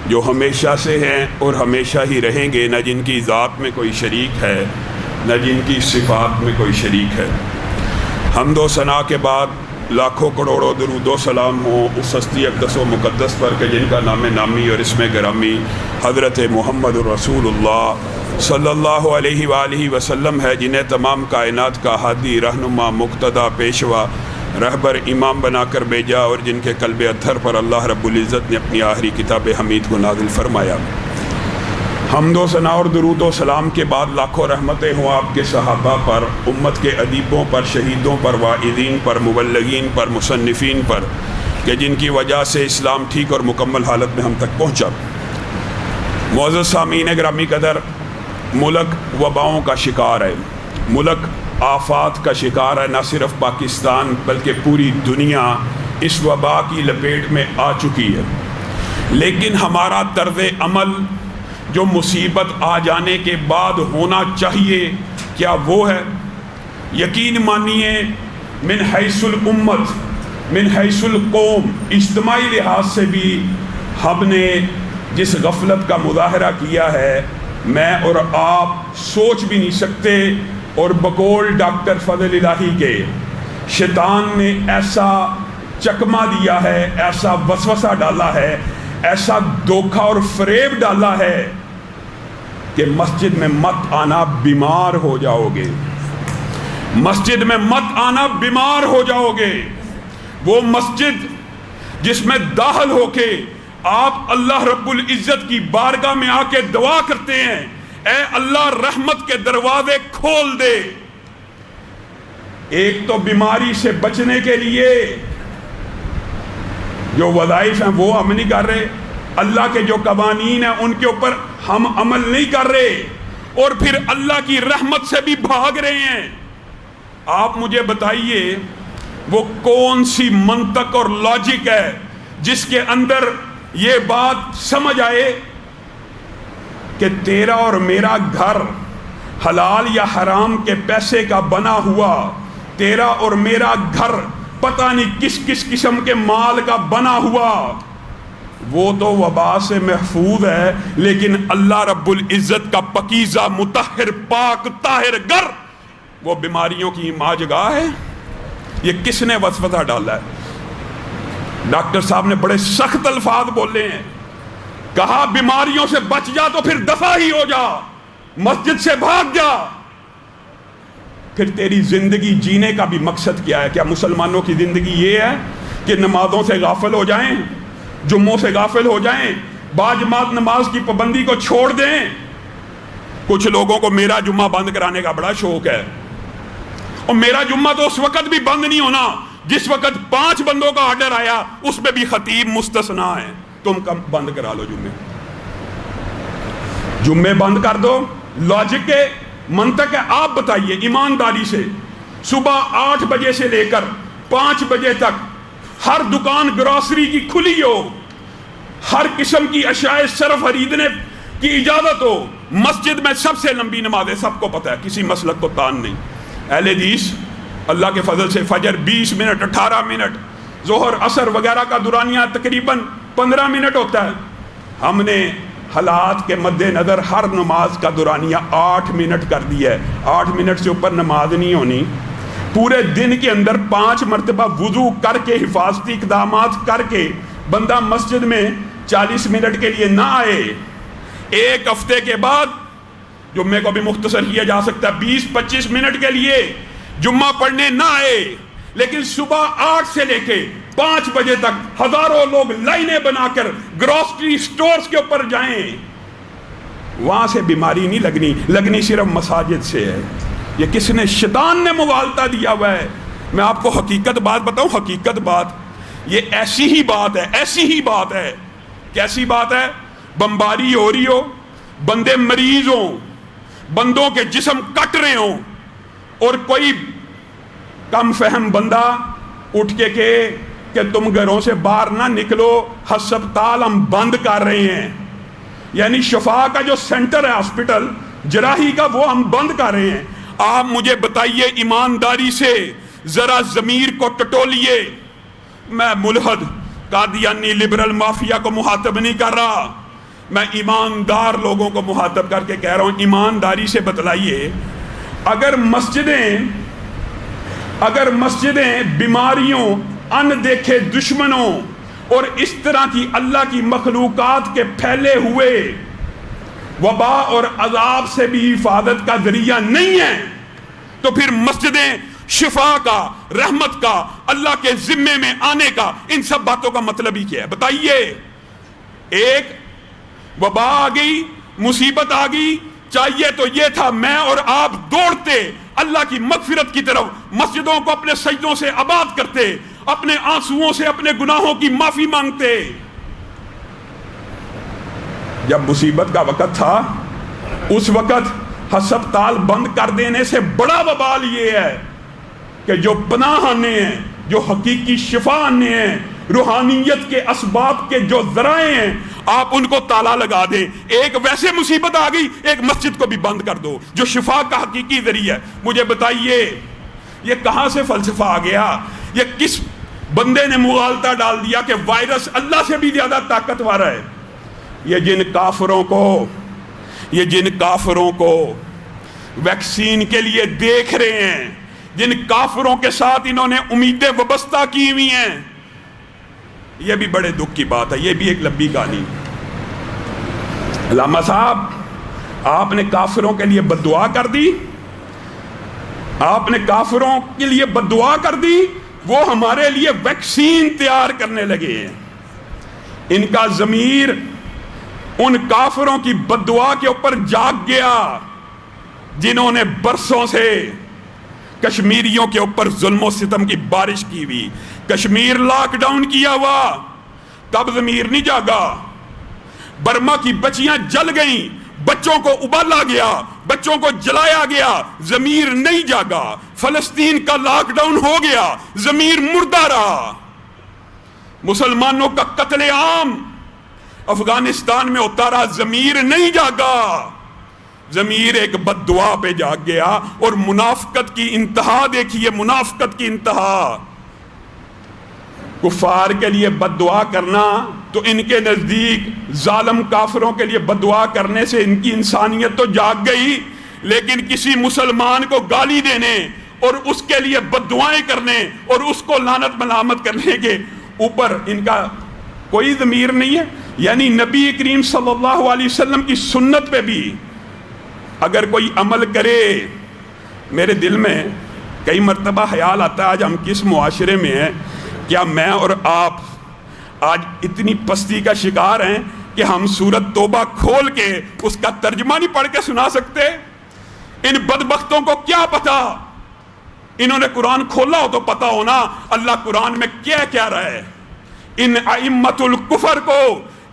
جو ہمیشہ سے ہیں اور ہمیشہ ہی رہیں گے، نہ جن کی ذات میں کوئی شریک ہے نہ جن کی صفات میں کوئی شریک ہے۔ حمد و ثنا کے بعد لاکھوں کروڑوں درود و سلام ہوں اس ہستی اقدس و مقدس پر کہ جن کا نام نامی اور اسم گرامی حضرت محمد رسول اللہ صلی اللہ علیہ وآلہ وسلم ہے، جنہیں تمام کائنات کا ہادی، رہنما، مقتدی، پیشوا، رہبر، امام بنا کر بھیجا، اور جن کے قلب اطہر پر اللہ رب العزت نے اپنی آخری کتاب حمید کو نازل فرمایا۔ حمد و ثنا اور درود و سلام کے بعد لاکھوں رحمتیں ہوں آپ کے صحابہ پر، امت کے ادیبوں پر، شہیدوں پر، واعظین پر، مبلغین پر، مصنفین پر، کہ جن کی وجہ سے اسلام ٹھیک اور مکمل حالت میں ہم تک پہنچا۔ معزز سامعین گرامی قدر، ملک وباؤں کا شکار ہے، ملک آفات کا شکار ہے، نہ صرف پاکستان بلکہ پوری دنیا اس وبا کی لپیٹ میں آ چکی ہے۔ لیکن ہمارا طرز عمل جو مصیبت آ جانے کے بعد ہونا چاہیے، کیا وہ ہے؟ یقین مانیے، من حیث الامت، من حیث القوم، اجتماعی لحاظ سے بھی ہم نے جس غفلت کا مظاہرہ کیا ہے، میں اور آپ سوچ بھی نہیں سکتے۔ اور بقول ڈاکٹر فضل الہی کے، شیطان نے ایسا چکمہ دیا ہے، ایسا وسوسہ ڈالا ہے، ایسا دھوکہ اور فریب ڈالا ہے کہ مسجد میں مت آنا، بیمار ہو جاؤ گے، مسجد میں مت آنا، بیمار ہو جاؤ گے۔ وہ مسجد جس میں داخل ہو کے آپ اللہ رب العزت کی بارگاہ میں آ کے دعا کرتے ہیں، اے اللہ رحمت کے دروازے کھول دے۔ ایک تو بیماری سے بچنے کے لیے جو وظائف ہیں وہ ہم نہیں کر رہے، اللہ کے جو قوانین ہیں ان کے اوپر ہم عمل نہیں کر رہے، اور پھر اللہ کی رحمت سے بھی بھاگ رہے ہیں۔ آپ مجھے بتائیے وہ کون سی منطق اور لاجک ہے جس کے اندر یہ بات سمجھ آئے کہ تیرا اور میرا گھر حلال یا حرام کے پیسے کا بنا ہوا، تیرا اور میرا گھر پتہ نہیں کس کس قسم کے مال کا بنا ہوا، وہ تو وبا سے محفوظ ہے، لیکن اللہ رب العزت کا پاکیزہ مطہر پاک طاہر گھر وہ بیماریوں کی ماجگاہ ہے۔ یہ کس نے وسوسہ ڈالا ہے؟ ڈاکٹر صاحب نے بڑے سخت الفاظ بولے ہیں، کہا بیماریوں سے بچ جا تو پھر دفع ہی ہو جا، مسجد سے بھاگ جا۔ پھر تیری زندگی جینے کا بھی مقصد کیا ہے؟ کیا مسلمانوں کی زندگی یہ ہے کہ نمازوں سے غافل ہو جائیں، جمعوں سے غافل ہو جائیں، باجماعت نماز کی پابندی کو چھوڑ دیں؟ کچھ لوگوں کو میرا جمعہ بند کرانے کا بڑا شوق ہے، اور میرا جمعہ تو اس وقت بھی بند نہیں ہونا جس وقت 5 بندوں کا آرڈر آیا، اس میں بھی خطیب مستثنا ہے، تم کم بند کرا لو جمعے بند کر دو۔ لاجک کے منطق ہے، آپ بتائیے ایمانداری سے، صبح 8 بجے سے لے کر 5 بجے تک ہر دکان گروسری کی کھلی ہو، ہر قسم کی اشیاء صرف خریدنے کی اجازت ہو، مسجد میں سب سے لمبی نمازیں، سب کو پتہ ہے، کسی مسلک کو تان نہیں۔ اہل حدیث اللہ کے فضل سے فجر 20 منٹ، 18 منٹ، ظہر عصر وغیرہ کا دورانیہ تقریباً 15 منٹ ہوتا ہے۔ ہم نے حالات کے مد نظر ہر نماز کا دورانیہ 8 منٹ کر دیا ہے۔ 8 منٹ سے اوپر نماز نہیں ہونی۔ پورے دن کے اندر 5 مرتبہ وضو کر کے، حفاظتی اقدامات کر کے بندہ مسجد میں 40 منٹ کے لیے نہ آئے، ایک ہفتے کے بعد جمعے کو بھی مختصر کیا جا سکتا ہے، 20-25 منٹ کے لیے جمعہ پڑھنے نہ آئے، لیکن صبح 8 سے لے کے 5 بجے تک ہزاروں لوگ لائنیں بنا کر گروسری سٹورز کے اوپر جائیں، وہاں سے بیماری نہیں لگنی صرف مساجد سے ہے۔ یہ کس نے؟ شیطان نے مغالطہ دیا ہوا ہے۔ میں آپ کو حقیقت بات بتاؤں، حقیقت بات یہ ایسی ہی بات ہے، ایسی ہی بات ہے۔ کیسی بات ہے؟ بمباری ہو رہی ہو، بندے مریض ہوں، بندوں کے جسم کٹ رہے ہوں، اور کوئی کم فہم بندہ اٹھ کے کہ تم گھروں سے باہر نہ نکلو، ہسپتال ہم بند کر رہے ہیں، یعنی شفا کا جو سینٹر ہے ہاسپٹل جراحی کا وہ ہم بند کر رہے ہیں۔ آپ مجھے بتائیے ایمانداری سے ذرا ضمیر کو ٹٹولیے۔ میں ملحد قادیانی لبرل مافیا کو مخاطب نہیں کر رہا، میں ایماندار لوگوں کو مخاطب کر کے کہہ رہا ہوں، ایمانداری سے بتلائیے، اگر مسجدیں بیماریوں، ان دیکھے دشمنوں اور اس طرح کی اللہ کی مخلوقات کے پھیلے ہوئے وبا اور عذاب سے بھی حفاظت کا ذریعہ نہیں ہیں، تو پھر مسجدیں شفا کا، رحمت کا، اللہ کے ذمے میں آنے کا، ان سب باتوں کا مطلب ہی کیا ہے؟ بتائیے۔ ایک وبا آ گئی، مصیبت آ گئی، چاہیے تو یہ تھا میں اور آپ دوڑتے اللہ کی مغفرت کی طرف، مسجدوں کو اپنے سجدوں سے آباد کرتے، اپنے آنسوؤں سے اپنے گناہوں کی معافی مانگتے۔ جب مصیبت کا وقت تھا، اس وقت ہسپتال بند کر دینے سے بڑا وبال یہ ہے کہ جو پناہ آنے ہیں، جو حقیقی شفا آنے ہیں، روحانیت کے اسباب کے جو ذرائع ہیں، آپ ان کو تالا لگا دیں۔ ایک ویسے مصیبت آ گئی، ایک مسجد کو بھی بند کر دو جو شفا کا حقیقی ذریعہ ہے۔ مجھے بتائیے یہ کہاں سے فلسفہ آ گیا؟ یہ کس بندے نے مغالطہ ڈال دیا کہ وائرس اللہ سے بھی زیادہ طاقتور ہے؟ یہ جن کافروں کو ویکسین کے لیے دیکھ رہے ہیں، جن کافروں کے ساتھ انہوں نے امیدیں وابستہ کی ہوئی ہیں، یہ بھی بڑے دکھ کی بات ہے، یہ بھی ایک لمبی کہانی۔ علامہ صاحب، آپ نے کافروں کے لیے بد دعا کر دی، آپ نے کافروں کے لیے بد دعا کر دی، وہ ہمارے لیے ویکسین تیار کرنے لگے ہیں۔ ان کا ضمیر ان کافروں کی بد دعا کے اوپر جاگ گیا جنہوں نے برسوں سے کشمیریوں کے اوپر ظلم و ستم کی بارش کی ہوئی، کشمیر لاک ڈاؤن کیا ہوا، تب ضمیر نہیں جاگا۔ برما کی بچیاں جل گئیں، بچوں کو ابالا گیا، بچوں کو جلایا گیا، ضمیر نہیں جاگا۔ فلسطین کا لاک ڈاؤن ہو گیا، ضمیر مردہ رہا۔ مسلمانوں کا قتل عام افغانستان میں ہوتا رہا، ضمیر نہیں جاگا۔ ضمیر ایک بد دعا پہ جاگ گیا، اور منافقت کی انتہا دیکھیے، منافقت کی انتہا۔ کفار کے لیے بد دعا کرنا تو ان کے نزدیک ظالم کافروں کے لیے بد دعا کرنے سے ان کی انسانیت تو جاگ گئی، لیکن کسی مسلمان کو گالی دینے اور اس کے لیے بد دعائیں کرنے اور اس کو لعنت ملامت کرنے کے اوپر ان کا کوئی ضمیر نہیں ہے۔ یعنی نبی کریم صلی اللہ علیہ وسلم کی سنت پہ بھی اگر کوئی عمل کرے، میرے دل میں کئی مرتبہ خیال آتا ہے آج ہم کس معاشرے میں ہیں، کیا میں اور آپ آج اتنی پستی کا شکار ہیں کہ ہم سورۃ توبہ کھول کے اس کا ترجمہ نہیں پڑھ کے سنا سکتے؟ ان بدبختوں کو کیا پتا؟ انہوں نے قرآن کھولا ہو تو پتا ہونا اللہ قرآن میں کیا کہہ رہا ہے۔ ان ائمۃ الکفر کو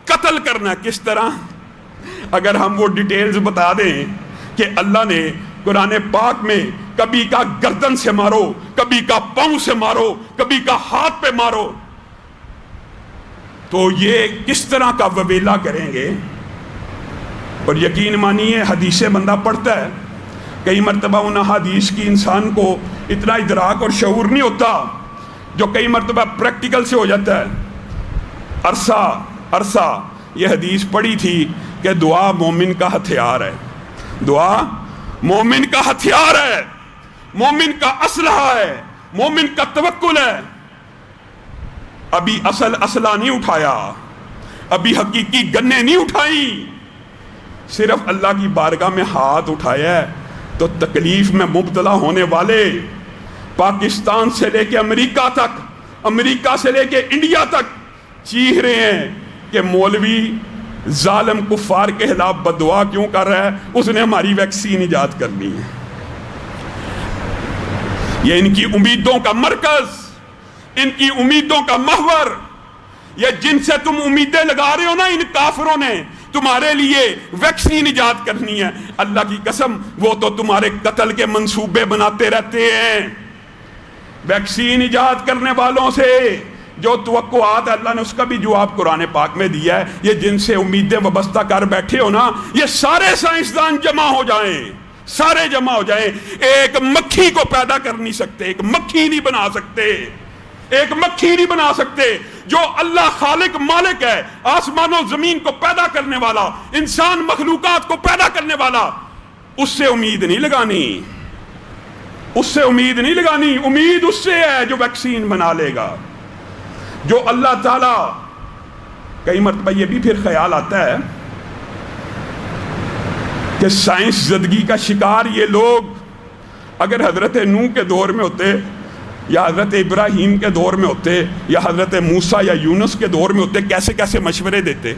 قتل کرنا کس طرح؟ اگر ہم وہ ڈیٹیلز بتا دیں کہ اللہ نے قرآن پاک میں کبھی کا گردن سے مارو، کبھی کا پاؤں سے مارو، کبھی کا ہاتھ پہ مارو، تو یہ کس طرح کا وبیلہ کریں گے؟ اور یقین مانیے حدیثیں بندہ پڑھتا ہے، کئی مرتبہ ان حدیث کی انسان کو اتنا ادراک اور شعور نہیں ہوتا جو کئی مرتبہ پریکٹیکل سے ہو جاتا ہے۔ عرصہ یہ حدیث پڑھی تھی کہ دعا مومن کا ہتھیار ہے، دعا مومن کا ہتھیار ہے، مومن کا اسلحہ ہے، مومن کا توکل ہے۔ ابھی اسلحہ نہیں اٹھایا، ابھی حقیقی گنے نہیں اٹھائی، صرف اللہ کی بارگاہ میں ہاتھ اٹھایا ہے تو تکلیف میں مبتلا ہونے والے پاکستان سے لے کے امریکہ تک، امریکہ سے لے کے انڈیا تک چیخ رہے ہیں کہ مولوی ظالم کفار کے خلاف بد دعا کیوں کر رہا ہے، اس نے ہماری ویکسین ایجاد کرنی ہے۔ یہ ان کی امیدوں کا مرکز، ان کی امیدوں کا محور، یہ جن سے تم امیدیں لگا رہے ہو نا، ان کافروں نے تمہارے لیے ویکسین ایجاد کرنی ہے، اللہ کی قسم وہ تو تمہارے قتل کے منصوبے بناتے رہتے ہیں۔ ویکسین ایجاد کرنے والوں سے جو توقعات اللہ نے اس کا بھی جواب قرآن پاک میں دیا ہے، یہ جن سے امیدیں وابستہ کر بیٹھے ہو نا، یہ سارے سائنسدان جمع ہو جائیں، سارے جمع ہو جائیں، ایک مکھی کو پیدا کر نہیں سکتے، ایک مکھی نہیں بنا سکتے۔ ایک مکھی نہیں بنا سکتے. جو اللہ خالق مالک ہے، آسمان و زمین کو پیدا کرنے والا، انسان مخلوقات کو پیدا کرنے والا، اس سے امید نہیں لگانی، اس سے امید نہیں لگانی. امید اس سے ہے جو ویکسین بنا لے گا. جو اللہ تعالیٰ، کئی مرتبہ یہ بھی پھر خیال آتا ہے کہ سائنس زدگی کا شکار یہ لوگ اگر حضرت نوح کے دور میں ہوتے، یا حضرت ابراہیم کے دور میں ہوتے، یا حضرت موسیٰ یا یونس کے دور میں ہوتے، کیسے کیسے مشورے دیتے،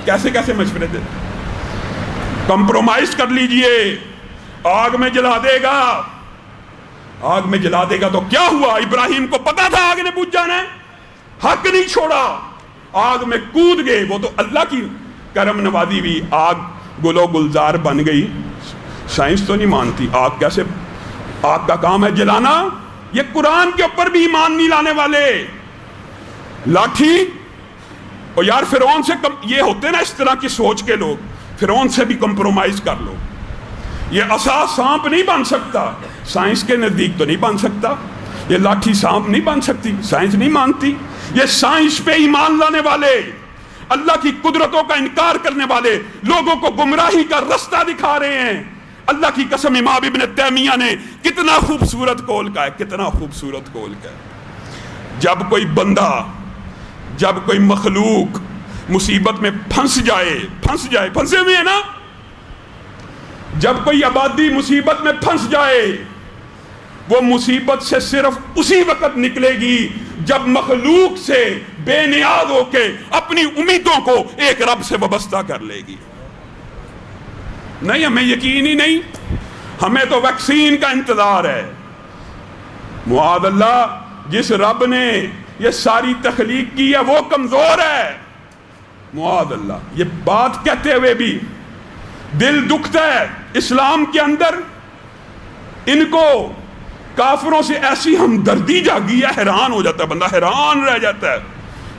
کیسے کیسے مشورے دیتے. کمپرومائز کر لیجئے، آگ میں جلا دے گا، آگ میں جلا دے گا. تو کیا ہوا؟ ابراہیم کو پتا تھا آگ نے بجھ جانا ہے، حق نہیں چھوڑا، آگ میں کود گئے. وہ تو اللہ کی کرم نوازی ہوئی، آگ گل و گلزار بن گئی. سائنس تو نہیں مانتی آگ کیسے، آگ کا کام ہے جلانا. یہ قرآن کے اوپر بھی ایمان نہیں لانے والے. لاٹھی، اور یار فرعون سے یہ ہوتے نا اس طرح کی سوچ کے لوگ، فرعون سے بھی کمپرومائز کر لو. یہ عصا سانپ نہیں بن سکتا، سائنس کے نزدیک تو نہیں بن سکتا. یہ لاٹھی سانپ نہیں بن سکتی، سائنس نہیں مانتی. یہ سائنس پہ ایمان لانے والے، اللہ کی قدرتوں کا انکار کرنے والے لوگوں کو گمراہی کا رستہ دکھا رہے ہیں. اللہ کی قسم امام ابن تیمیہ نے کتنا خوبصورت قول کا ہے، کتنا خوبصورت قول کا ہے. جب کوئی بندہ، جب کوئی مخلوق مصیبت میں پھنس جائے، پھنسے ہوئے ہیں نا، جب کوئی آبادی مصیبت میں پھنس جائے، وہ مصیبت سے صرف اسی وقت نکلے گی جب مخلوق سے بے نیاز ہو کے اپنی امیدوں کو ایک رب سے وابستہ کر لے گی. نہیں، ہمیں یقین ہی نہیں، ہمیں تو ویکسین کا انتظار ہے. معاذ اللہ، جس رب نے یہ ساری تخلیق کی ہے وہ کمزور ہے. معاذ اللہ، یہ بات کہتے ہوئے بھی دل دکھتا ہے. اسلام کے اندر ان کو کافروں سے ایسی ہمدردی جاگی ہے، حیران ہو جاتا ہے بندہ، حیران رہ جاتا ہے.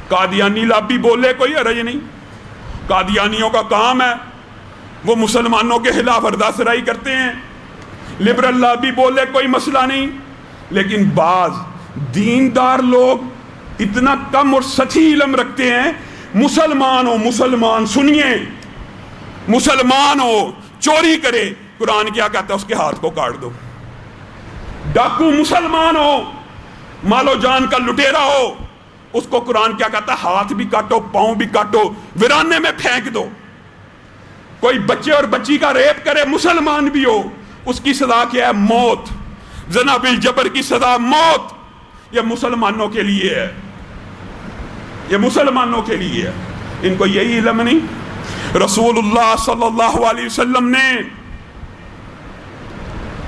قادیانی لابی بولے کوئی حرج نہیں، قادیانیوں کا کام ہے، وہ مسلمانوں کے خلاف ارداسرائی کرتے ہیں. لبرل لابی بولے کوئی مسئلہ نہیں. لیکن بعض دیندار لوگ اتنا کم اور سطحی علم رکھتے ہیں. مسلمان ہو، مسلمان سنیے، مسلمان ہو چوری کرے، قرآن کیا کہتا ہے؟ اس کے ہاتھ کو کاٹ دو. ڈاکو مسلمان ہو، مال و جان کا لٹیرا ہو، اس کو قرآن کیا کہتا ہے؟ ہاتھ بھی کاٹو، پاؤں بھی کاٹو، ویرانے میں پھینک دو. کوئی بچے اور بچی کا ریپ کرے، مسلمان بھی ہو، اس کی سزا کیا ہے؟ موت. زنا بالجبر کی سزا موت. یہ مسلمانوں کے لیے ہے، یہ مسلمانوں کے لیے ہے. ان کو یہی علم نہیں. رسول اللہ صلی اللہ علیہ وسلم نے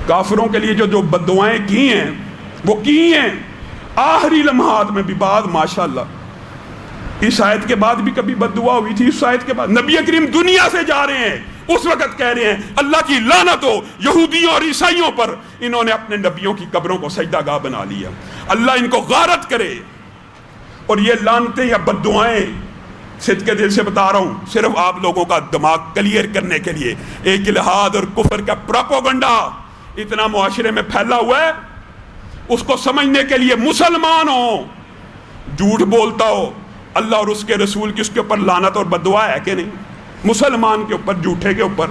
کافروں کے لیے جو بددعائیں کی ہیں وہ کی ہیں آخری لمحات میں بھی. بعد ماشاءاللہ اس آیت کے بعد بھی کبھی بد دعا ہوئی تھی. اس آیت کے بعد نبی کریم دنیا سے جا رہے ہیں، اس وقت کہہ رہے ہیں اللہ کی لعنت ہو یہودیوں اور عیسائیوں پر، انہوں نے اپنے نبیوں کی قبروں کو سجدہ گاہ بنا لیا، اللہ ان کو غارت کرے. اور یہ لعنتیں یا بد دعائیں صدق کے دل سے بتا رہا ہوں، صرف آپ لوگوں کا دماغ کلیئر کرنے کے لیے. ایک الہاد اور کفر کا پروپیگنڈا اتنا معاشرے میں پھیلا ہوا ہے، اس کو سمجھنے کے لیے مسلمان ہو، جھوٹ بولتا ہو، اللہ اور اس کے رسول کی اس کے اوپر لعنت اور بد دعا ہے کہ نہیں؟ مسلمان کے اوپر، جھوٹے کے اوپر،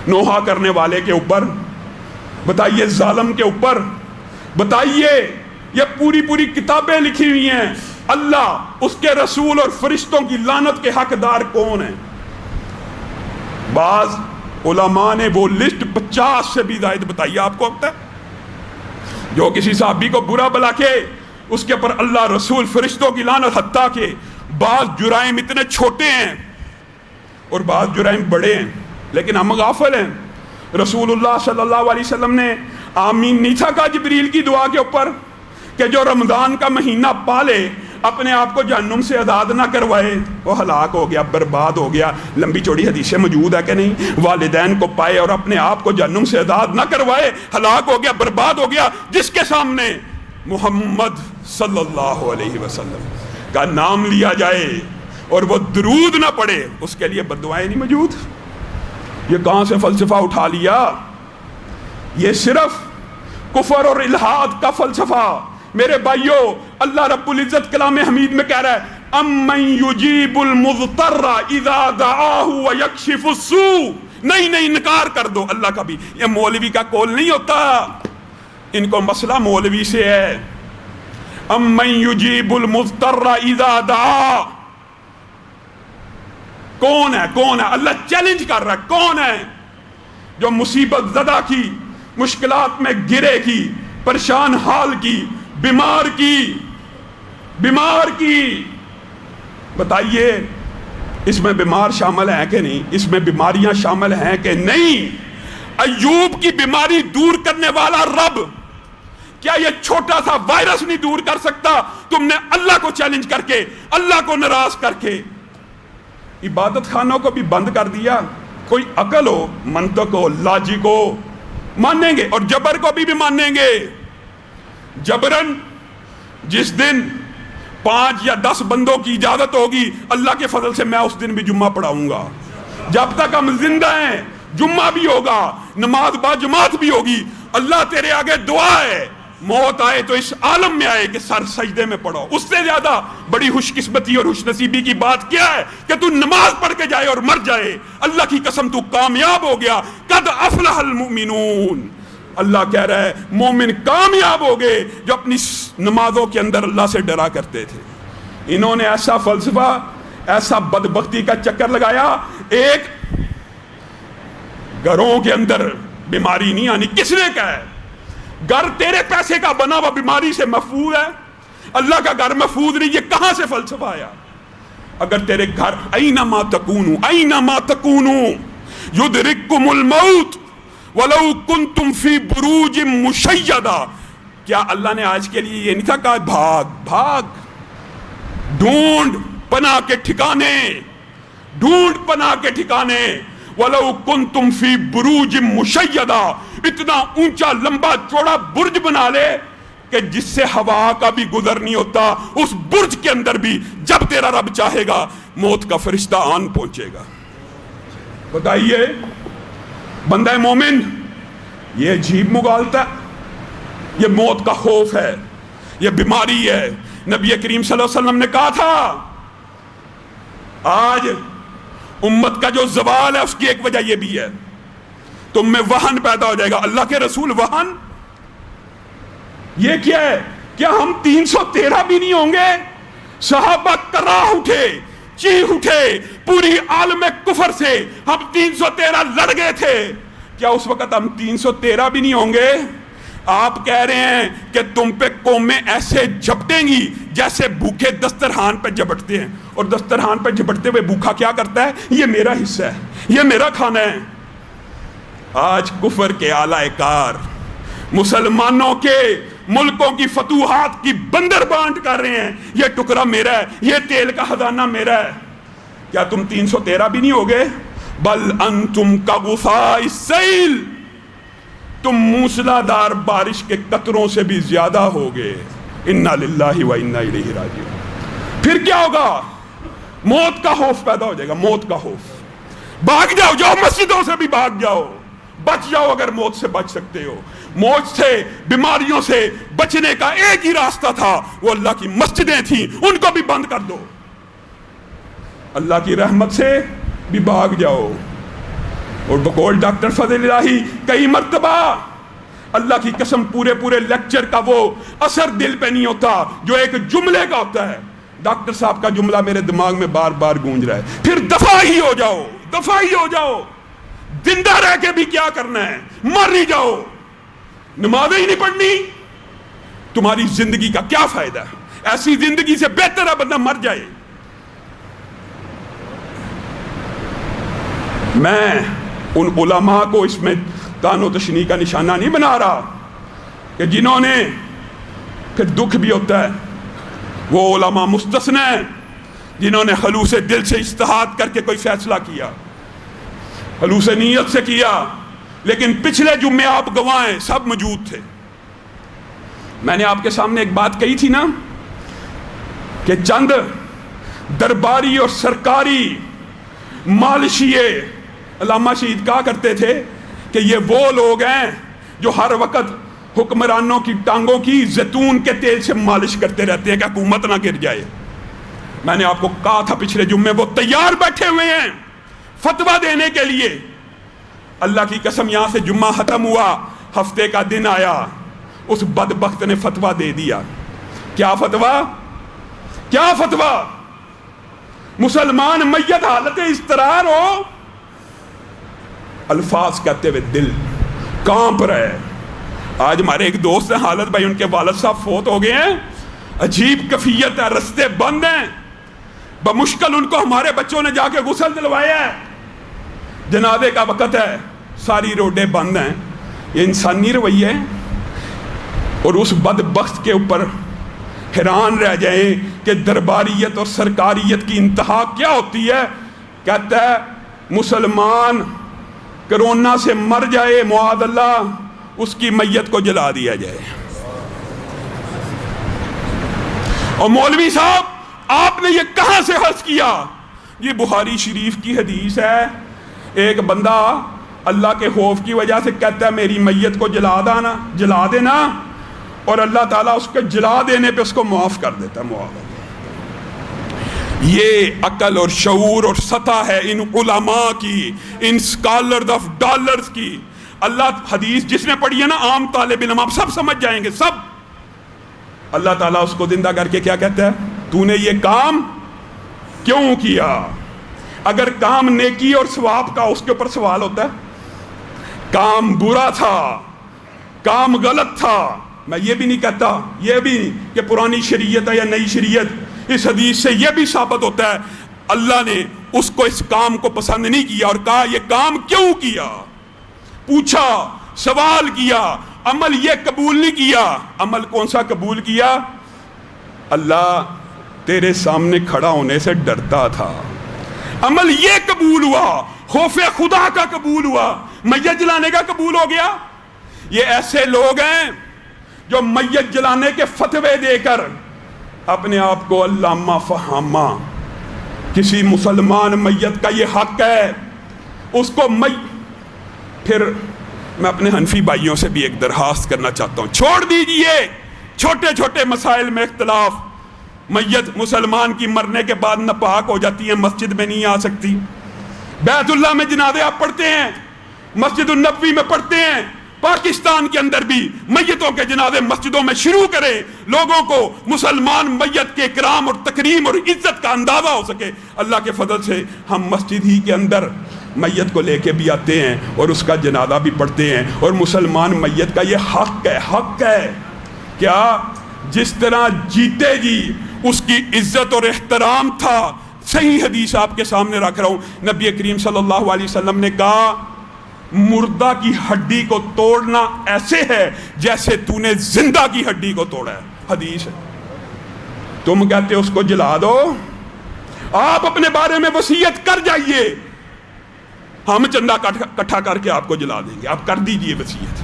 نوحہ کرنے والے کے اوپر، بتائیے ظالم کے اوپر، بتائیے. یہ پوری کتابیں لکھی ہوئی ہیں. اللہ، اس کے رسول اور فرشتوں کی لعنت کے حقدار کون ہیں؟ بعض علماء نے وہ لسٹ 50 سے بھی زائد بتائی. آپ کو پتہ ہے جو کسی صحابی کو برا بلا کے اس کے اوپر اللہ، رسول، فرشتوں کی لعنت، حتیٰ کہ بعض جرائم اتنے چھوٹے ہیں اور بعض جرائم بڑے ہیں لیکن ہم غافل ہیں. رسول اللہ صلی اللہ علیہ وسلم نے آمین نہیں تھا کہا جبریل کی دعا کے اوپر کہ جو رمضان کا مہینہ پالے، اپنے آپ کو جہنم سے آزاد نہ کروائے، وہ ہلاک ہو گیا، برباد ہو گیا. لمبی چوڑی حدیثیں موجود ہے کہ نہیں؟ والدین کو پائے اور اپنے آپ کو جہنم سے آزاد نہ کروائے، ہلاک ہو گیا، برباد ہو گیا. جس کے سامنے محمد صلی اللہ علیہ وسلم کا نام لیا جائے اور وہ درود نہ پڑے، اس کے لیے بد دعائیں نہیں موجود. یہ کہاں سے فلسفہ اٹھا لیا؟ یہ صرف کفر اور الحاد کا فلسفہ میرے بھائیوں، اللہ رب العزت کلام حمید میں کہہ رہا ہے امن یجیب المضطر اذا دعاہ ویکشف السوء. نہیں انکار کر دو اللہ کا بھی. یہ مولوی کا قول نہیں ہوتا، ان کو مسئلہ مولوی سے ہے. امن یجیب المضطر اذا دعا، کون ہے اللہ چیلنج کر رہا ہے. کون ہے جو مصیبت زدہ کی، مشکلات میں گرے کی، پریشان حال کی، بیمار کی. بتائیے اس میں بیمار شامل ہیں کہ نہیں؟ اس میں بیماریاں شامل ہیں کہ نہیں؟ ایوب کی بیماری دور کرنے والا رب کیا یہ چھوٹا سا وائرس نہیں دور کر سکتا؟ تم نے اللہ کو چیلنج کر کے، اللہ کو ناراض کر کے عبادت خانوں کو بھی بند کر دیا. کوئی عقل ہو، منطق ہو، لاجک ہو، مانیں گے. اور جبر کو بھی مانیں گے. جبرن جس دن 5 یا 10 بندوں کی اجازت ہوگی، اللہ کے فضل سے میں اس دن بھی جمعہ پڑھاؤں گا. جب تک ہم زندہ ہیں جمعہ بھی ہوگا، نماز با جماعت بھی ہوگی. اللہ تیرے آگے دعا ہے، موت آئے تو اس عالم میں آئے کہ سر سجدے میں پڑھو. اس سے زیادہ بڑی خوش قسمتی اور خوش نصیبی کی بات کیا ہے کہ تو نماز پڑھ کے جائے اور مر جائے. اللہ کی قسم تو کامیاب ہو گیا. قد افلح المؤمنون. اللہ کہہ رہا ہے مومن کامیاب ہو گئے جو اپنی نمازوں کے اندر اللہ سے ڈرا کرتے تھے. انہوں نے ایسا فلسفہ، ایسا بدبختی کا چکر لگایا. ایک گھروں کے اندر بیماری نہیں آنی. کس نے کہا ہے؟ گھر تیرے پیسے کا بنا ہوا بیماری سے محفوظ ہے، اللہ کا گھر محفوظ نہیں. یہ کہاں سے فلسفہ آیا؟ اگر تیرے گھر اینما تکونوا یدرککم الموت وَلَوْ كُنْتُمْ فِي بُرُوجٍ مُشَيَّدَةٍ. کیا اللہ نے آج کے لیے یہ نہیں تھا کہا بھاگ ڈھونڈ پناہ کے ٹھکانے، وَلَوْ كُنْتُمْ فِي بُرُوجٍ مُشَيَّدَةٍ. اتنا اونچا لمبا چوڑا برج بنا لے کہ جس سے ہوا کا بھی گزر نہیں ہوتا. اس برج کے اندر بھی جب تیرا رب چاہے گا موت کا فرشتہ آن پہنچے گا. بتائیے بندہ مومن یہ عجیب مغالطہ، یہ موت کا خوف ہے، یہ بیماری ہے. نبی کریم صلی اللہ علیہ وسلم نے کہا تھا آج امت کا جو زوال ہے اس کی ایک وجہ یہ بھی ہے، تم میں وہن پیدا ہو جائے گا. اللہ کے رسول وہن یہ کیا ہے؟ کیا ہم 313 بھی نہیں ہوں گے؟ صحابہ کراہ اٹھے، چیخ اٹھے پوری عالم کفر سے. ہم 313 لڑ گئے تھے. کیا اس وقت ہم 313 بھی نہیں ہوں گے؟ آپ کہہ رہے ہیں کہ تم پہ قومیں ایسے جھپٹیں گی جیسے بھوکے دسترخوان پہ جھپٹتے ہیں. اور دسترخوان پہ جھپٹتے ہوئے بھوکا کیا کرتا ہے؟ یہ میرا حصہ ہے، یہ میرا کھانا ہے. آج کفر کے اعلی کار مسلمانوں کے ملکوں کی فتوحات کی بندر بانٹ کر رہے ہیں. یہ ٹکڑا میرا ہے، یہ تیل کا خزانہ میرا ہے. کیا تم 313 بھی نہیں ہوگے؟ بل انتم کغثاء السیل. تم موسلادھار بارش کے قطروں سے بھی زیادہ ہوگے. انا للہ و انا الیہ راجعون. پھر کیا ہوگا؟ موت کا خوف پیدا ہو جائے گا. موت کا خوف. بھاگ جاؤ مسجدوں سے بھی بھاگ جاؤ، بچ جاؤ اگر موت سے بچ سکتے ہو. موت سے، بیماریوں سے بچنے کا ایک ہی راستہ تھا، وہ اللہ کی مسجدیں تھیں، ان کو بھی بند کر دو. اللہ کی رحمت سے بھی بھاگ جاؤ. اور بقول ڈاکٹر فضل الہی کئی مرتبہ اللہ کی قسم پورے لیکچر کا وہ اثر دل پہ نہیں ہوتا جو ایک جملے کا ہوتا ہے. ڈاکٹر صاحب کا جملہ میرے دماغ میں بار بار گونج رہا ہے. پھر دفع ہی ہو جاؤ. زندہ رہ کے بھی کیا کرنا ہے؟ مر ہی جاؤ. نمازیں ہی نہیں پڑھنی، تمہاری زندگی کا کیا فائدہ ہے؟ ایسی زندگی سے بہتر ہے بندہ مر جائے. میں ان علماء کو اس میں تان و تشنیع کا نشانہ نہیں بنا رہا کہ جنہوں نے، پھر دکھ بھی ہوتا ہے، وہ علماء مستثنی ہیں جنہوں نے خلوص دل سے اجتہاد کر کے کوئی فیصلہ کیا، خلوص نیت سے کیا. لیکن پچھلے جمعے آپ گواہ ہیں، سب موجود تھے. میں نے آپ کے سامنے ایک بات کہی تھی نا کہ چند درباری اور سرکاری مالشیے، علامہ شہید کہا کرتے تھے کہ یہ وہ لوگ ہیں جو ہر وقت حکمرانوں کی ٹانگوں کی زیتون کے تیل سے مالش کرتے رہتے ہیں کہ حکومت نہ گر جائے. میں نے آپ کو کہا تھا پچھلے جمعے وہ تیار بیٹھے ہوئے ہیں فتویٰ دینے کے لیے. اللہ کی قسم یہاں سے جمعہ ختم ہوا, ہفتے کا دن آیا, اس بدبخت نے فتویٰ دے دیا. کیا فتویٰ؟ کیا فتویٰ؟ مسلمان میت حالت اضطرار ہو, الفاظ کہتے ہوئے دل کانپ رہے. آج ہمارے ایک دوست ہیں حالت بھائی, ان کے والد صاحب فوت ہو گئے ہیں, عجیب کیفیت ہے, رستے بند ہیں, بمشکل ان کو ہمارے بچوں نے جا کے غسل دلوایا ہے, جنازے کا وقت ہے, ساری روڈیں بند ہیں. یہ انسانی رویہ ہے. اور اس بدبخت کے اوپر حیران رہ جائیں کہ درباریت اور سرکاریت کی انتہا کیا ہوتی ہے. کہتا ہے مسلمان کرونا سے مر جائے معاذ اللہ, اس کی میت کو جلا دیا جائے. اور مولوی صاحب آپ نے یہ کہاں سے حفظ کیا؟ یہ بخاری شریف کی حدیث ہے. ایک بندہ اللہ کے خوف کی وجہ سے کہتا ہے میری میت کو جلا دینا, اور اللہ تعالیٰ اس کے جلا دینے پہ اس کو معاف کر دیتا ہے. معاف. یہ عقل اور شعور اور سطح ہے ان علماء کی, ان اسکالرز آف ڈالرز کی. اللہ حدیث جس نے پڑھی ہے نا, عام طالب علم آپ سب سمجھ جائیں گے سب. اللہ تعالیٰ اس کو زندہ کر کے کیا کہتا ہے؟ تو نے یہ کام کیوں کیا؟ اگر کام نیکی اور ثواب کا, اس کے اوپر سوال ہوتا ہے. کام برا تھا, کام غلط تھا. میں یہ بھی نہیں کہتا, یہ بھی نہیں کہ پرانی شریعت ہے یا نئی شریعت. اس حدیث سے یہ بھی ثابت ہوتا ہے اللہ نے اس کو اس کام کو پسند نہیں کیا, اور کہا یہ کام کیوں کیا, پوچھا, سوال کیا. عمل یہ قبول نہیں کیا. عمل کون سا قبول کیا؟ اللہ تیرے سامنے کھڑا ہونے سے ڈرتا تھا. عمل یہ قبول ہوا, خوف خدا کا قبول ہوا, میت جلانے کا قبول ہو گیا. یہ ایسے لوگ ہیں جو میت جلانے کے فتوے دے کر اپنے آپ کو علامہ فہامہ. کسی مسلمان میت کا یہ حق ہے اس کو پھر میں اپنے حنفی بھائیوں سے بھی ایک درخواست کرنا چاہتا ہوں, چھوڑ دیجئے چھوٹے چھوٹے مسائل میں اختلاف. میت مسلمان کی مرنے کے بعد ناپاک ہو جاتی ہے, مسجد میں نہیں آ سکتی. بیت اللہ میں جنازے آپ پڑھتے ہیں, مسجد النبوی میں پڑھتے ہیں. پاکستان کے اندر بھی میتوں کے جنازے مسجدوں میں شروع کریں, لوگوں کو مسلمان میت کے اکرام اور تکریم اور عزت کا اندازہ ہو سکے. اللہ کے فضل سے ہم مسجد ہی کے اندر میت کو لے کے بھی آتے ہیں اور اس کا جنازہ بھی پڑھتے ہیں. اور مسلمان میت کا یہ حق ہے کیا جس طرح جیتے جی اس کی عزت اور احترام تھا. صحیح حدیث آپ کے سامنے رکھ رہا ہوں. نبی کریم صلی اللہ علیہ وسلم نے کہا مردہ کی ہڈی کو توڑنا ایسے ہے جیسے تو نے زندہ کی ہڈی کو توڑا ہے. حدیث ہے. تم کہتے اس کو جلا دو, آپ اپنے بارے میں وصیت کر جائیے, ہم چندہ اکٹھا کر کے آپ کو جلا دیں گے. آپ کر دیجئے وصیت.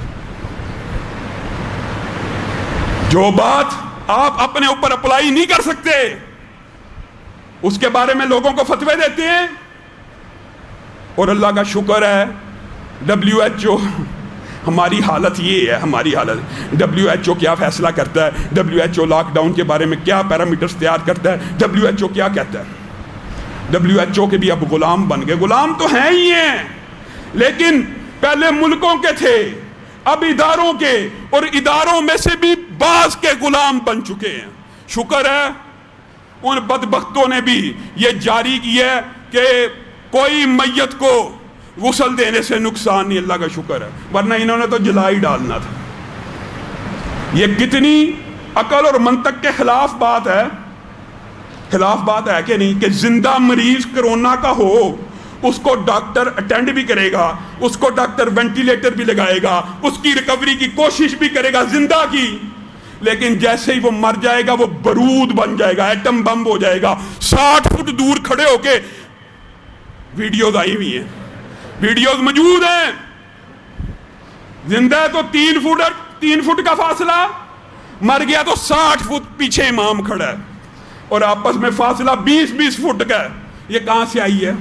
جو بات آپ اپنے اوپر اپلائی نہیں کر سکتے اس کے بارے میں لوگوں کو فتوے دیتے ہیں. اور اللہ کا شکر ہے WHO, ہماری حالت یہ ہے, ہماری حالت. WHO کیا فیصلہ کرتا ہے, WHO لاک ڈاؤن کے بارے میں کیا پیرامیٹرز تیار کرتا ہے, WHO کیا کہتا ہے. WHO کے بھی اب غلام بن گئے. غلام تو ہیں ہی ہیں, لیکن پہلے ملکوں کے تھے, اب اداروں کے, اور اداروں میں سے بھی بعض کے غلام بن چکے ہیں. شکر ہے ان بدبختوں نے بھی یہ جاری کیا ہے کہ کوئی میت کو غسل دینے سے نقصان نہیں. اللہ کا شکر ہے, ورنہ انہوں نے تو جلا ہی ڈالنا تھا. یہ کتنی عقل اور منطق کے خلاف بات ہے. خلاف بات ہے کہ نہیں کہ زندہ مریض کرونا کا ہو, اس کو ڈاکٹر اٹینڈ بھی کرے گا, اس کو ڈاکٹر وینٹیلیٹر بھی لگائے گا, اس کی ریکوری کی کوشش بھی کرے گا زندہ کی, لیکن جیسے ہی وہ مر جائے گا وہ بارود بن جائے گا, ایٹم بم ہو جائے گا. 60 فٹ دور کھڑے ہو کے ویڈیوز آئی ہوئی ہیں, ویڈیوز موجود ہیں. زندہ ہے تو 3 فٹ کا فاصلہ, مر گیا تو 60 فٹ پیچھے امام کھڑا ہے, اور آپس میں فاصلہ 20 فٹ کا ہے. یہ کہاں سے آئی ہے؟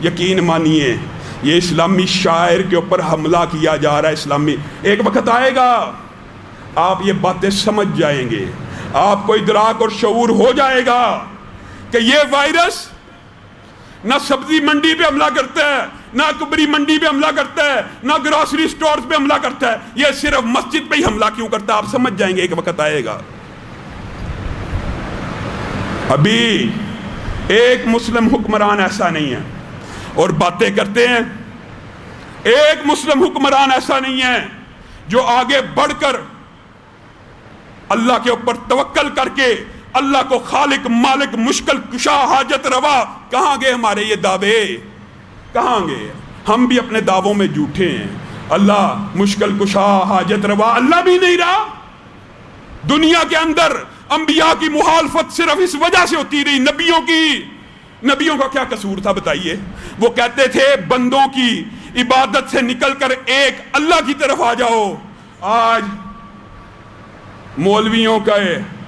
یقین مانیے یہ اسلامی شاعر کے اوپر حملہ کیا جا رہا ہے. اسلامی ایک وقت آئے گا آپ یہ باتیں سمجھ جائیں گے، آپ کو ادراک اور شعور ہو جائے گا کہ یہ وائرس نہ سبزی منڈی پہ حملہ کرتا ہے، نہ کبری منڈی پہ حملہ کرتا ہے، نہ گروسری سٹورز پہ حملہ کرتا ہے، یہ صرف مسجد پہ ہی حملہ کیوں کرتا ہے؟ آپ سمجھ جائیں گے، ایک وقت آئے گا۔ ابھی ایک مسلم حکمران ایسا نہیں ہے، اور باتیں کرتے ہیں، ایک مسلم حکمران ایسا نہیں ہے جو آگے بڑھ کر اللہ کے اوپر توکل کر کے اللہ کو خالق مالک مشکل کشا حاجت روا، کہاں گئے ہمارے یہ دعوے؟ کہاں گئے؟ ہم بھی اپنے دعووں میں جھوٹے ہیں۔ اللہ مشکل کشا حاجت روا اللہ بھی نہیں رہا۔ دنیا کے اندر انبیاء کی مخالفت صرف اس وجہ سے ہوتی رہی، نبیوں کا کیا قصور تھا بتائیے؟ وہ کہتے تھے بندوں کی عبادت سے نکل کر ایک اللہ کی طرف آ جاؤ۔ آج مولویوں کا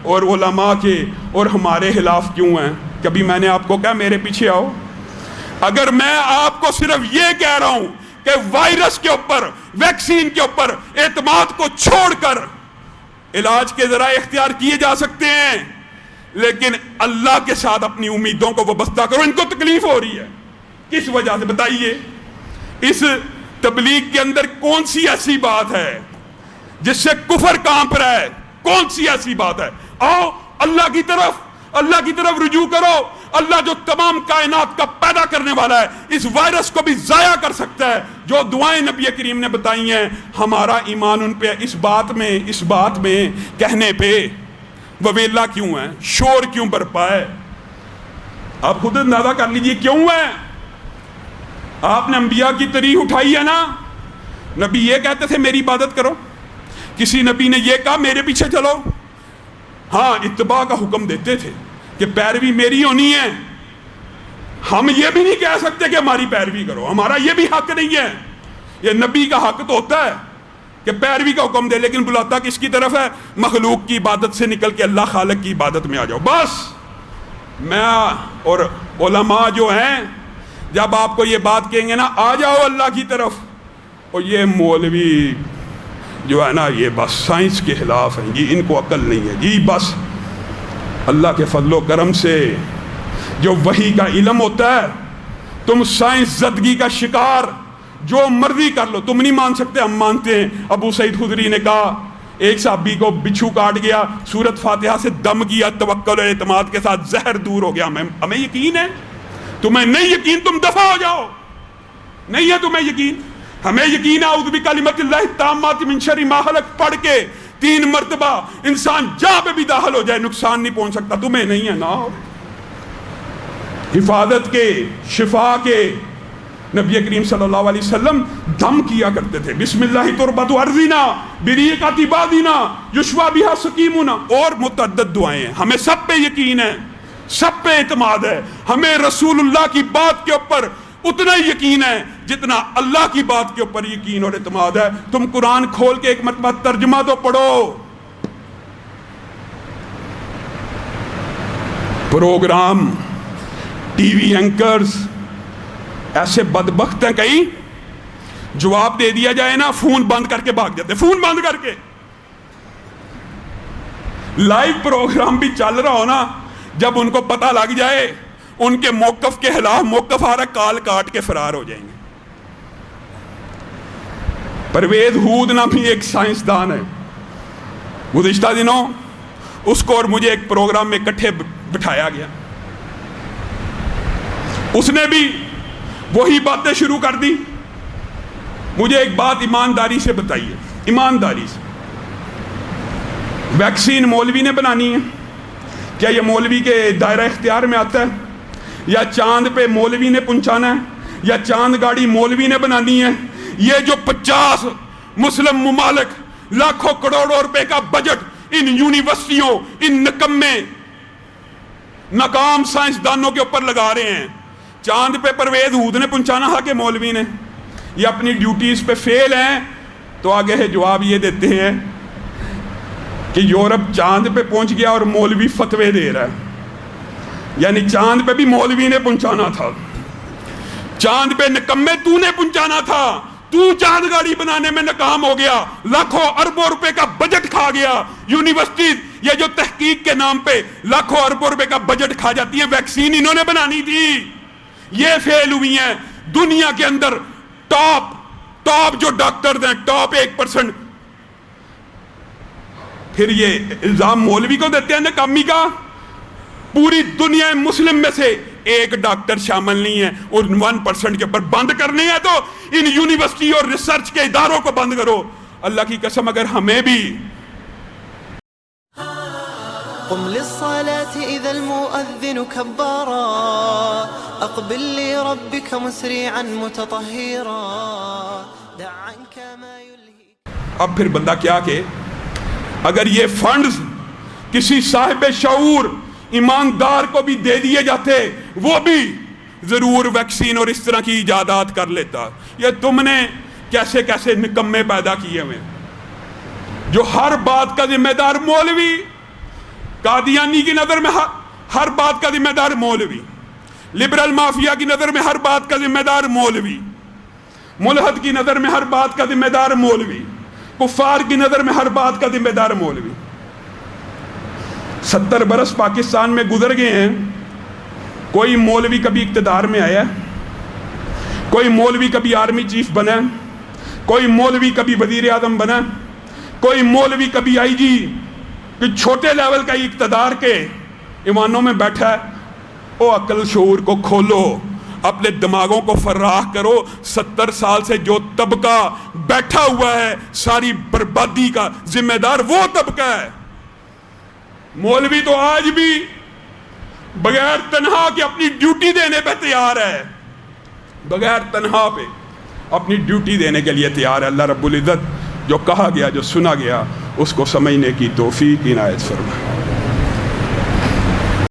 اور علماء کے اور ہمارے خلاف کیوں ہیں؟ کبھی میں نے آپ کو کہا میرے پیچھے آؤ؟ اگر میں آپ کو صرف یہ کہہ رہا ہوں کہ وائرس کے اوپر، ویکسین کے اوپر اعتماد کو چھوڑ کر علاج کے ذرائع اختیار کیے جا سکتے ہیں، لیکن اللہ کے ساتھ اپنی امیدوں کو وابستہ کرو۔ ان کو تکلیف ہو رہی ہے، کس وجہ سے بتائیے؟ اس تبلیغ کے اندر کون سی ایسی بات ہے جس سے کفر کانپ رہا ہے؟ کون سی ایسی بات ہے؟ آؤ اللہ کی طرف رجوع کرو۔ اللہ جو تمام کائنات کا پیدا کرنے والا ہے، اس وائرس کو بھی ضائع کر سکتا ہے۔ جو دعائیں نبی کریم نے بتائی ہیں، ہمارا ایمان ان پہ اس بات میں کہنے پہ وویلا کیوں ہے؟ شور کیوں برپا ہے؟ آپ خود اندازہ کر لیجئے کیوں ہے؟ آپ نے انبیاء کی تاریخ اٹھائی ہے نا، نبی یہ کہتے تھے میری عبادت کرو، کسی نبی نے یہ کہا میرے پیچھے چلو؟ ہاں، اتباع کا حکم دیتے تھے کہ پیروی میری ہونی ہے۔ ہم یہ بھی نہیں کہہ سکتے کہ ہماری پیروی کرو، ہمارا یہ بھی حق نہیں ہے۔ یہ نبی کا حق تو ہوتا ہے کہ پیروی کا حکم دے، لیکن بلاتا کس کی طرف ہے؟ مخلوق کی عبادت سے نکل کے اللہ خالق کی عبادت میں آ جاؤ۔ بس میں اور علماء جو ہیں، جب آپ کو یہ بات کہیں گے نا آ جاؤ اللہ کی طرف، اور یہ مولوی جو ہے نا یہ بس سائنس کے خلاف ہیں، جی ان کو عقل نہیں ہے، جی بس اللہ کے فضل و کرم سے جو وحی کا علم ہوتا ہے، تم سائنس زدگی کا شکار جو مرضی کر لو، تم نہیں مان سکتے، ہم مانتے ہیں۔ ابو سعید خدری نے کہا ایک صحابی کو بچھو کاٹ گیا، سورت فاتحہ سے دم کیا، توکل و اعتماد کے ساتھ زہر دور ہو گیا، ہمیں یقین ہے۔ تمہیں نہیں یقین تم دفع ہو جاؤ، نہیں ہے تمہیں یقین؟ ہمیں یقین ہے اعوذ بکلمات اللہ التامات من شر ما خلق پڑھ کے 3 مرتبہ انسان جہاں پہ بھی داخل ہو جائے نقصان نہیں پہنچ سکتا، تمہیں نہیں ہے نا؟ حفاظت کے، شفا کے نبی کریم صلی اللہ علیہ وسلم دم کیا کرتے تھے، بسم اللہ تربت ارضنا بریقۃ عبادنا یشفی بها سقیمنا، اور متعدد دعائیں ہیں۔ ہمیں سب پہ یقین ہے، سب پہ اعتماد ہے، ہمیں رسول اللہ کی بات کے اوپر اتنا ہی یقین ہے جتنا اللہ کی بات کے اوپر یقین اور اعتماد ہے۔ تم قرآن کھول کے ایک مرتبہ ترجمہ تو پڑھو۔ پروگرام، ٹی وی اینکرز ایسے بدبخت ہیں، کئی جواب دے دیا جائے نا فون بند کر کے بھاگ جاتے، فون بند کر کے۔ لائیو پروگرام بھی چل رہا ہو نا، جب ان کو پتہ لگ جائے ان کے موقف کے خلاف موقف آ رہا، کال کاٹ کے فرار ہو جائیں گے۔ پرویز ہود نامی ایک سائنسدان ہے، گزشتہ دنوں اس کو اور مجھے ایک پروگرام میں اکٹھے بٹھایا گیا، اس نے بھی وہی باتیں شروع کر دی۔ مجھے ایک بات ایمانداری سے بتائیے، ایمانداری سے، ویکسین مولوی نے بنانی ہے؟ کیا یہ مولوی کے دائرہ اختیار میں آتا ہے؟ یا چاند پہ مولوی نے پہنچانا ہے؟ یا چاند گاڑی مولوی نے بنانی ہے؟ یہ جو 50 مسلم ممالک لاکھوں کروڑوں روپے کا بجٹ ان یونیورسٹیوں، ان نکمے ناکام سائنسدانوں کے اوپر لگا رہے ہیں، چاند پہ پرویز ہود نے پہنچانا تھا کہ مولوی نے؟ یہ اپنی ڈیوٹیز پہ فیل ہیں تو آگے ہے جواب یہ دیتے ہیں کہ یورپ چاند پہ پہنچ گیا اور مولوی فتوے دے رہا ہے، یعنی چاند پہ بھی مولوی نے پہنچانا تھا، چاند پہ نکمے تو نے پہنچانا تھا، تو چاند گاڑی بنانے میں ناکام ہو گیا، لاکھوں اربوں روپے کا بجٹ کھا گیا. یونیورسٹیز یہ جو تحقیق کے نام پہ لاکھوں اربوں روپے کا بجٹ کھا جاتی ہیں، ویکسین انہوں نے بنانی تھی، یہ فیل ہوئی ہیں. دنیا کے اندر ٹاپ جو ڈاکٹرز ہیں، ٹاپ 1%. پھر یہ الزام مولوی کو دیتے ہیں ناکامی کا. پوری دنیا مسلم میں سے ایک ڈاکٹر شامل نہیں ہے، اور 1% کے اوپر بند کرنے ہیں تو ان یونیورسٹی اور ریسرچ کے اداروں کو بند کرو. اللہ کی قسم اگر ہمیں بھی قم للصلاة إذا المؤذن كبارا أقبل لربك مسرعا متطهرا دع عنك ما يلهي. اب پھر بندہ کیا کہ اگر یہ فنڈز کسی صاحب شعور ایماندار کو بھی دے دیے جاتے وہ بھی ضرور ویکسین اور اس طرح کی ایجادات کر لیتا. یہ تم نے کیسے کیسے نکمے پیدا کیے ہوئے جو ہر بات کا ذمہ دار مولوی، قادیانی کی نظر میں ہر بات کا ذمہ دار مولوی، لبرل مافیا کی نظر میں ہر بات کا ذمہ دار مولوی، ملحد کی نظر میں ہر بات کا ذمہ دار مولوی، کفار کی نظر میں ہر بات کا ذمہ دار مولوی. 70 برس پاکستان میں گزر گئے ہیں، کوئی مولوی کبھی اقتدار میں آیا، کوئی مولوی کبھی آرمی چیف بنا، کوئی مولوی کبھی وزیر اعظم بنا، کوئی مولوی کبھی آئی جی، کہ چھوٹے لیول کا اقتدار کے ایوانوں میں بیٹھا ہے. او عقل شعور کو کھولو، اپنے دماغوں کو فراخ کرو. 70 سال سے جو طبقہ بیٹھا ہوا ہے ساری بربادی کا ذمہ دار وہ طبقہ ہے. مولوی تو آج بھی بغیر تنہا کے اپنی ڈیوٹی دینے پہ تیار ہے، بغیر تنہا پہ اپنی ڈیوٹی دینے کے لیے تیار ہے. اللہ رب العزت جو کہا گیا، جو سنا گیا، اس کو سمجھنے کی توفیق عنایت فرمائے.